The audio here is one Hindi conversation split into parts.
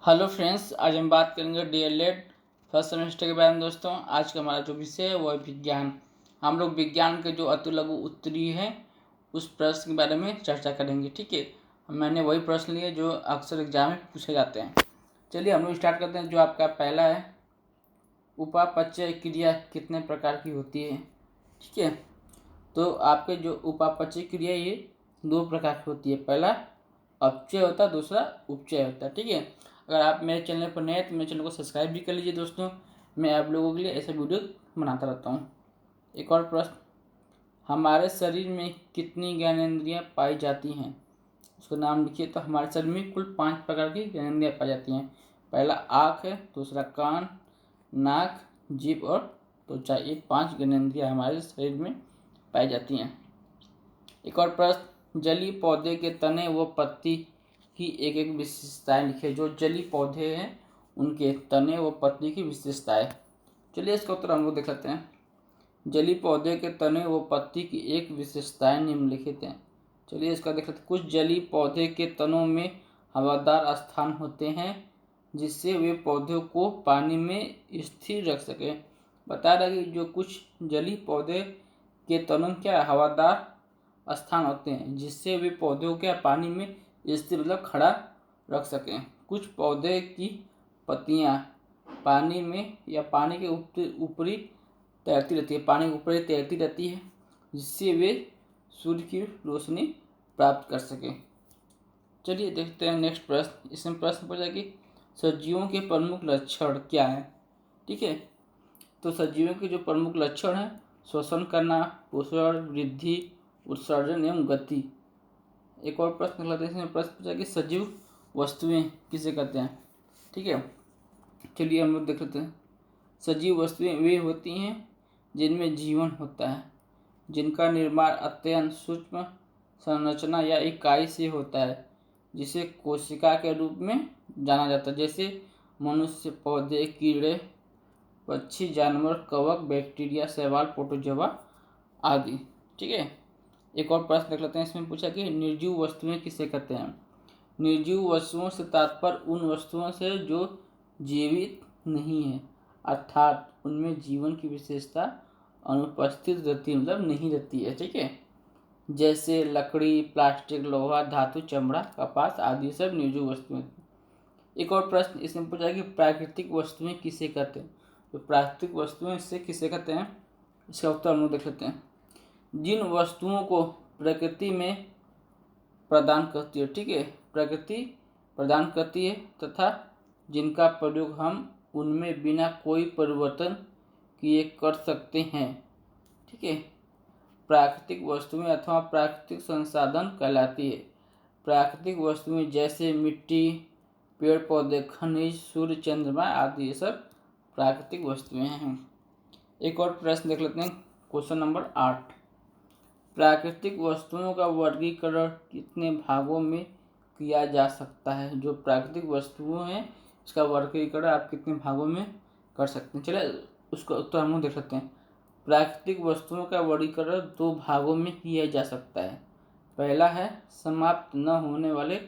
हेलो फ्रेंड्स, आज हम बात करेंगे डीएलएड फर्स्ट सेमेस्टर के बारे में। दोस्तों, आज का हमारा जो विषय है वो है विज्ञान। हम लोग विज्ञान के जो अति लघु उत्तरीय है उस प्रश्न के बारे में चर्चा करेंगे। ठीक है, मैंने वही प्रश्न लिए जो अक्सर एग्जाम में पूछे जाते हैं। चलिए हम लोग स्टार्ट करते हैं। जो आपका पहला है, उपापचय क्रिया कितने प्रकार की होती है। ठीक है, तो आपके जो उपापचय क्रिया ये दो प्रकार की होती है। पहला अपचय होता है, दूसरा उपचय होता है। ठीक है, अगर आप मेरे चैनल पर नए हैं तो मेरे चैनल को सब्सक्राइब भी कर लीजिए। दोस्तों, मैं आप लोगों के लिए ऐसे वीडियो बनाता रहता हूँ। एक और प्रश्न, हमारे शरीर में कितनी ज्ञानेंद्रियाँ पाई जाती हैं, उसका नाम लिखिए। तो हमारे शरीर में कुल 5 प्रकार की ज्ञानेंद्रियाँ पाई जाती हैं। पहला आँख है, दूसरा कान, नाक, जीभ और त्वचा। ये 5 ज्ञानेंद्रियाँ हमारे शरीर में पाई जाती हैं। एक और प्रश्न, जलीय पौधे के तने व पत्ती की एक एक विशेषताएं लिखिए। जो जलीय पौधे हैं उनके तने व पत्ती की विशेषताएं। चलिए इसका उत्तर हम लोग देख लेते हैं। जलीय पौधे के तने व पत्ती की एक विशेषताएं निम्नलिखित हैं। चलिए इसका देख लेते हैं। कुछ जलीय पौधे के तनों में हवादार स्थान होते हैं जिससे वे पौधों को पानी में स्थिर रख सकें। बता रहा है कि जो कुछ जलीय पौधे के तनों में क्या हवादार स्थान होते हैं जिससे वे पौधों के पानी में स्थिर मतलब खड़ा रख सकें। कुछ पौधे की पत्तियां पानी में या पानी के ऊपरी तैरती रहती है, पानी के ऊपर ही तैरती रहती है जिससे वे सूर्य की रोशनी प्राप्त कर सकें। चलिए देखते हैं नेक्स्ट प्रश्न। इसमें प्रश्न पूछा कि सजीवों के प्रमुख लक्षण क्या हैं। ठीक है, तो सजीवों के जो प्रमुख लक्षण हैं, श्वसन करना, पोषण, वृद्धि, उत्सर्जन एवं गति। एक और प्रश्न लेते हैं। इसमें प्रश्न पूछा कि सजीव वस्तुएं किसे कहते हैं। ठीक है, चलिए हम लोग देख लेते हैं। सजीव वस्तुएं वे होती हैं जिनमें जीवन होता है, जिनका निर्माण अत्यंत सूक्ष्म संरचना या इकाई से होता है जिसे कोशिका के रूप में जाना जाता है, जैसे मनुष्य, पौधे, कीड़े, पक्षी, जानवर, कवक, बैक्टीरिया, शैवाल, प्रोटोजोआ आदि। ठीक है, एक और प्रश्न देख लेते हैं। इसमें पूछा कि निर्जीव वस्तुएं किसे कहते हैं। निर्जीव वस्तुओं से तात्पर्य उन वस्तुओं से जो जीवित नहीं है, अर्थात उनमें जीवन की विशेषता अनुपस्थित रहती मतलब नहीं रहती है। ठीक है, जैसे लकड़ी, प्लास्टिक, लोहा, धातु, चमड़ा, कपास आदि सब निर्जीव वस्तुएं। एक और प्रश्न इसमें पूछा कि प्राकृतिक वस्तुएं किसे कहते हैं। तो प्राकृतिक वस्तुएं इससे किसे कहते हैं, इसका उत्तर हम लोग देख लेते हैं। जिन वस्तुओं को प्रकृति में प्रदान करती है, ठीक है, प्रकृति प्रदान करती है तथा जिनका प्रयोग हम उनमें बिना कोई परिवर्तन किए कर सकते हैं। ठीक है, प्राकृतिक वस्तुएं अथवा प्राकृतिक संसाधन कहलाती है। प्राकृतिक वस्तुएं जैसे मिट्टी, पेड़ पौधे, खनिज, सूर्य, चंद्रमा आदि ये सब प्राकृतिक वस्तुएं हैं। एक और प्रश्न देख लेते हैं, क्वेश्चन नंबर 8। प्राकृतिक वस्तुओं का वर्गीकरण कितने भागों में किया जा सकता है। जो प्राकृतिक वस्तुएं हैं इसका वर्गीकरण आप कितने भागों में कर सकते हैं। चलिए उसका उत्तर हम लोग देख सकते हैं। प्राकृतिक वस्तुओं का वर्गीकरण 2 भागों में किया जा सकता है। पहला है समाप्त न होने वाले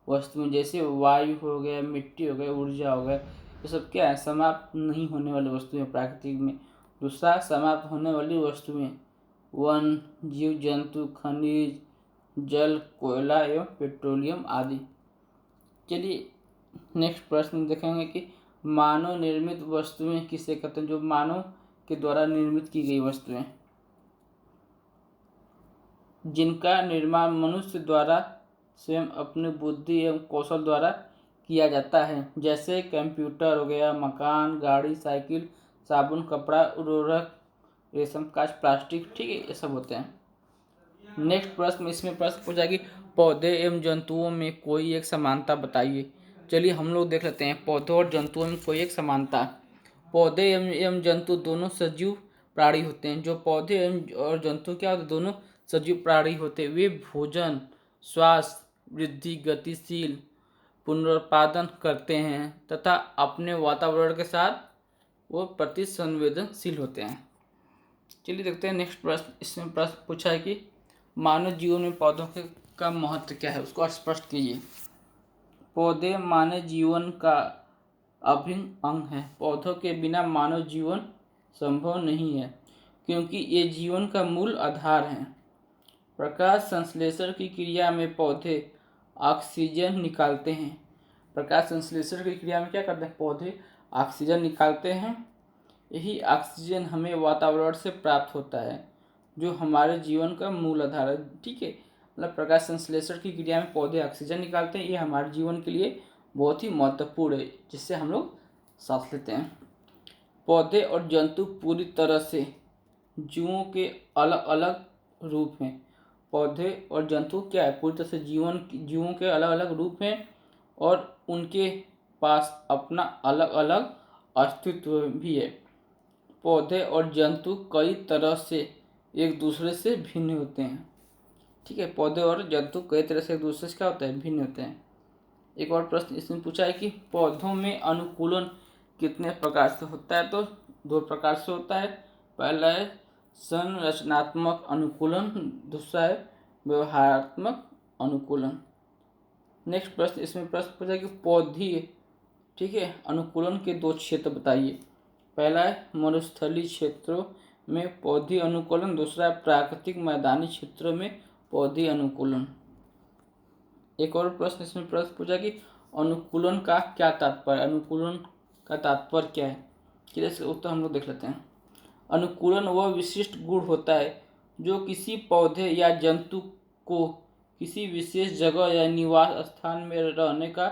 वस्तुएं, जैसे वायु हो गया, मिट्टी हो गया, ऊर्जा हो गया, ये सब क्या है, समाप्त नहीं होने वाली वस्तुएं प्राकृतिक में। दूसरा समाप्त होने वाली वस्तुएं, वन, जीव जंतु, खनिज, जल, कोयला एवं पेट्रोलियम आदि। चलिए नेक्स्ट प्रश्न देखेंगे कि मानव निर्मित वस्तुएं किसे कहते हैं। जो मानव के द्वारा निर्मित की गई वस्तुएं, जिनका निर्माण मनुष्य द्वारा स्वयं अपनी बुद्धि एवं कौशल द्वारा किया जाता है, जैसे कंप्यूटर हो गया, मकान, गाड़ी, साइकिल, साबुन, कपड़ा, उर्वरक, रेशम, कांच, प्लास्टिक। ठीक है, ये सब होते हैं। नेक्स्ट प्रश्न, इसमें प्रश्न पूछा कि पौधे एवं जंतुओं में कोई एक समानता बताइए। चलिए हम लोग देख लेते हैं पौधों और जंतुओं में कोई एक समानता। पौधे एवं जंतु दोनों सजीव प्राणी होते हैं। जो पौधे एवं और जंतु क्या होते हैं, दोनों सजीव प्राणी होते हैं। वे भोजन, श्वास, वृद्धि, गतिशील, पुनरुत्पादन करते हैं तथा अपने वातावरण के साथ वो प्रतिसंवेदनशील होते हैं। चलिए देखते हैं नेक्स्ट प्रश्न। इसमें प्रश्न पूछा है कि मानव जीवन में पौधों का महत्व क्या है, उसको स्पष्ट कीजिए। पौधे मानव जीवन का अभिन्न अंग है। पौधों के बिना मानव जीवन संभव नहीं है, क्योंकि ये जीवन का मूल आधार है। प्रकाश संश्लेषण की क्रिया में पौधे ऑक्सीजन निकालते हैं। प्रकाश संश्लेषण की क्रिया में क्या करते हैं? पौधे ऑक्सीजन निकालते हैं। यही ऑक्सीजन हमें वातावरण से प्राप्त होता है, जो हमारे जीवन का मूल आधार है। ठीक है, मतलब प्रकाश संश्लेषण की क्रिया में पौधे ऑक्सीजन निकालते हैं। ये हमारे जीवन के लिए बहुत ही महत्वपूर्ण है, जिससे हम लोग सांस लेते हैं। पौधे और जंतु पूरी तरह से जीवों के अलग अलग रूप हैं। पौधे और जंतु क्या है? पूरी तरह से जीवों के अलग अलग रूप हैं, और उनके पास अपना अलग अलग अस्तित्व भी है। पौधे और जंतु कई तरह से एक दूसरे से भिन्न होते हैं। ठीक है, पौधे और जंतु कई तरह से एक दूसरे से क्या होते हैं? भिन्न होते हैं। एक और प्रश्न इसमें पूछा है कि पौधों में अनुकूलन कितने प्रकार से होता है? तो 2 प्रकार से होता है। पहला है संरचनात्मक अनुकूलन, दूसरा है व्यवहारात्मक अनुकूलन। नेक्स्ट प्रश्न इसमें पूछा है कि पौधीय, ठीक है, अनुकूलन के 2 क्षेत्र बताइए। पहला है मरुस्थलीय क्षेत्रों में पौधीय अनुकूलन, दूसरा है प्राकृतिक मैदानी क्षेत्रों में पौधीय अनुकूलन। एक और प्रश्न इसमें पूछा कि अनुकूलन का क्या तात्पर्य? अनुकूलन का तात्पर्य क्या है? चलिए इसका उत्तर हम लोग देख लेते हैं। अनुकूलन वह विशिष्ट गुण होता है जो किसी पौधे या जंतु को किसी विशेष जगह या निवास स्थान में रहने का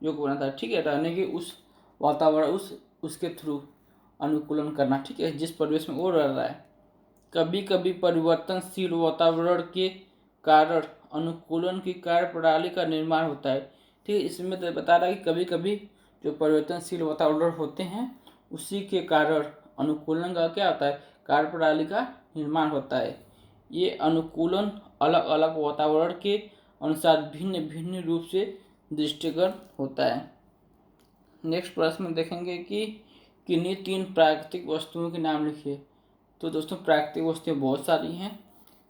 योग्य बनाता है। ठीक है, रहने के उस वातावरण उसके थ्रू अनुकूलन करना। ठीक है, जिस परिवेश में वो रह रहा है। कभी कभी परिवर्तनशील वातावरण के कारण अनुकूलन की कार्य प्रणाली का निर्माण होता है। ठीक है, इसमें तो बता रहा है कि कभी कभी जो परिवर्तनशील वातावरण होते हैं उसी के कारण अनुकूलन का क्या होता है? कार्य प्रणाली का निर्माण होता है। ये अनुकूलन अलग अलग वातावरण के अनुसार भिन्न भिन्न रूप से दृष्टिगत होता है। नेक्स्ट प्रश्न में देखेंगे कि किन्हीं 3 प्राकृतिक वस्तुओं के नाम लिखिए। तो दोस्तों प्राकृतिक वस्तुएं बहुत सारी हैं,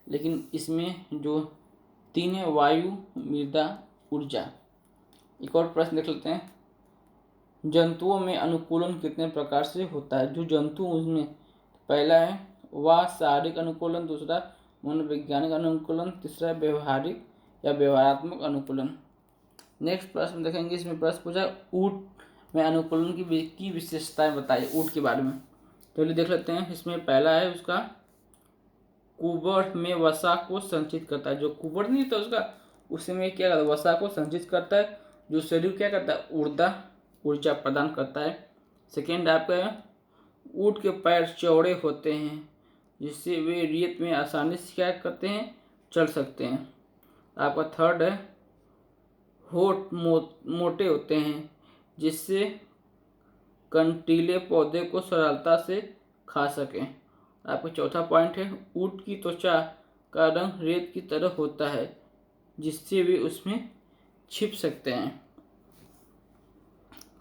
लेकिन इसमें जो 3 है वायु, मृदा, ऊर्जा। एक और प्रश्न देख लेते हैं, जंतुओं में अनुकूलन कितने प्रकार से होता है? जो जंतु उसमें पहला है वह शारीरिक अनुकूलन, दूसरा मनोवैज्ञानिक अनुकूलन, तीसरा व्यवहारिक या व्यवहारात्मक अनुकूलन। नेक्स्ट प्रश्न देखेंगे, इसमें प्रश्न पूछा ऊँट में अनुकूलन की विशेषताएं बताइए। ऊँट के बारे में चलिए देख लेते हैं। इसमें पहला है उसका कुबड़ में वसा को संचित करता है। जो कुबड़ नहीं था उसका, उसमें क्या करता है? वसा को संचित करता है। जो शरीर क्या करता है? ऊर्जा प्रदान करता है। सेकेंड आपका ऊँट के पैर चौड़े होते हैं, जिससे वे रेत में आसानी से क्या करते हैं? चल सकते हैं। आपका थर्ड है होठ मोटे होते हैं, जिससे कंटीले पौधे को सरलता से खा सकें। आपका चौथा पॉइंट है ऊँट की त्वचा का रंग रेत की तरह होता है, जिससे वे उसमें छिप सकते हैं।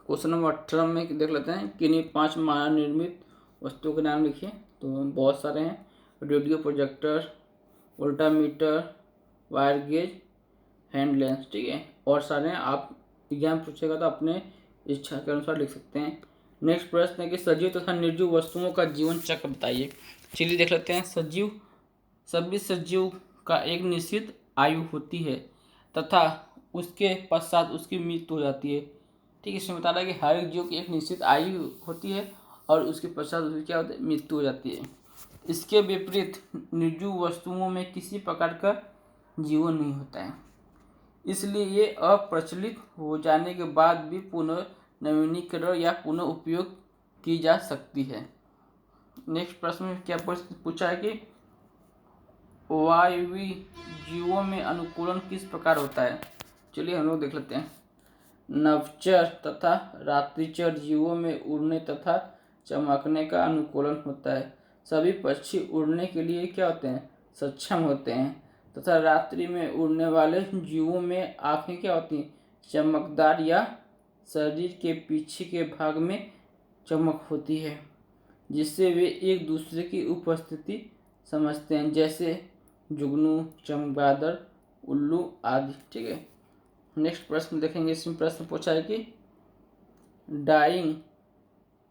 क्वेश्चन नंबर 18 में देख लेते हैं, किन्हीं 5 मानव निर्मित वस्तुओं के नाम लिखिए। तो बहुत सारे हैं, radio projector, voltameter, wire gauge, hand lens. ठीक है, और सारे हैं। आप एग्जाम पूछेगा तो अपने इच्छा के अनुसार लिख सकते हैं। नेक्स्ट प्रश्न है कि सजीव तथा निर्जीव वस्तुओं का जीवन चक्र बताइए। चलिए देख लेते हैं। सभी सजीव का एक निश्चित आयु होती है तथा उसके पश्चात उसकी मृत्यु हो जाती है। ठीक है, इसमें बता रहा है कि हर एक जीव की एक निश्चित आयु होती है और उसके पश्चात उसकी क्या होती है? मृत्यु हो जाती है। इसके विपरीत निर्जीव वस्तुओं में किसी प्रकार का जीवन नहीं होता है, इसलिए ये अप्रचलित हो जाने के बाद भी पुनः नवीनीकरण या पुनः उपयोग की जा सकती है। नेक्स्ट प्रश्न में क्या पूछा है कि वायवीय जीवों में अनुकूलन किस प्रकार होता है? चलिए हम लोग देख लेते हैं। नभचर तथा रात्रिचर जीवों में उड़ने तथा चमकने का अनुकूलन होता है। सभी पक्षी उड़ने के लिए क्या होते हैं? सक्षम होते हैं तथा रात्रि में उड़ने वाले जीवों में आँखें क्या होती हैं? चमकदार या शरीर के पीछे के भाग में चमक होती है, जिससे वे एक दूसरे की उपस्थिति समझते हैं, जैसे जुगनू, चमगादड़, उल्लू आदि। ठीक है, नेक्स्ट प्रश्न देखेंगे। इसमें प्रश्न पूछा है कि डाइंग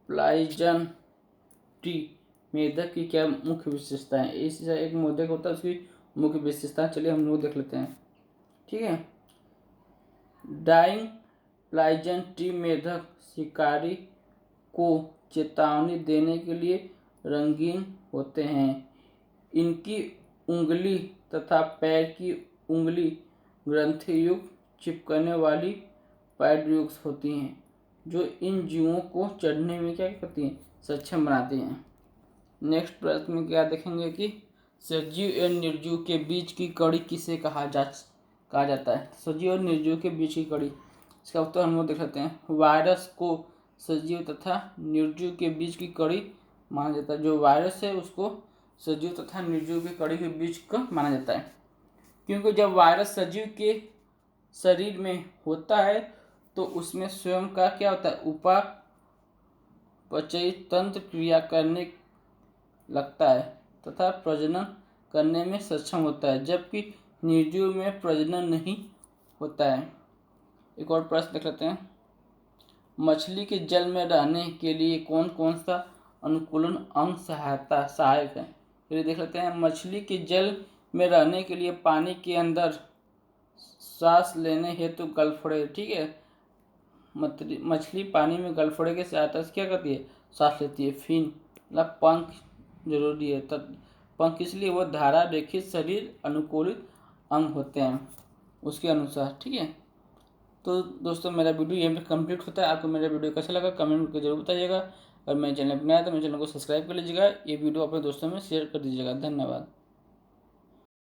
प्लाइजन टी मेढक की क्या मुख्य विशेषता है। इस एक मोदक होता है, उसकी मुख्य विशेषता चलिए हम लोग देख लेते हैं। ठीक है, डाइंग प्लाइजन टी मेढक शिकारी को चेतावनी देने के लिए रंगीन होते हैं। इनकी उंगली तथा पैर की उंगली ग्रंथियुक्त चिपकने वाली पैडयुक्त होती हैं, जो इन जीवों को चढ़ने में क्या करती हैं, सक्षम बनाती हैं। नेक्स्ट प्रश्न में क्या देखेंगे कि सजीव और निर्जीव के बीच की कड़ी किसे कहा जाता है। सजीव और निर्जीव के बीच की कड़ी, इसका उत्तर हम लोग देख लेते हैं। वायरस को सजीव तथा निर्जीव के बीच की कड़ी माना जाता है। जो वायरस है उसको सजीव तथा निर्जीव की कड़ी के बीच का माना जाता है, क्योंकि जब वायरस सजीव के शरीर में होता है तो उसमें स्वयं का क्या होता है, उपापचयी तंत्र क्रिया करने लगता है तथा प्रजनन करने में सक्षम होता है, जबकि निर्जीव में प्रजनन नहीं होता है। एक और प्रश्न देख लेते हैं। मछली के जल में रहने के लिए कौन कौन सा अनुकूलन अंग सहायक है। फिर देख लेते हैं। मछली के जल में रहने के लिए पानी के अंदर सांस लेने हेतु गलफड़े, ठीक है, मछली पानी में गलफड़े की सहायता से क्या करती है, सांस लेती है। फिन मतलब पंख जरूरी है, पंख इसलिए वो धारा रेखित शरीर अनुकूलित अंग होते हैं उसके अनुसार। ठीक है, तो दोस्तों मेरा वीडियो यहीं पर कंप्लीट होता है। आपको मेरा वीडियो कैसा लगा कमेंट करके जरूर बताइएगा। अगर मेरे चैनल पर नया है तो मेरे चैनल को सब्सक्राइब कर लीजिएगा। ये वीडियो अपने दोस्तों में शेयर कर दीजिएगा। धन्यवाद।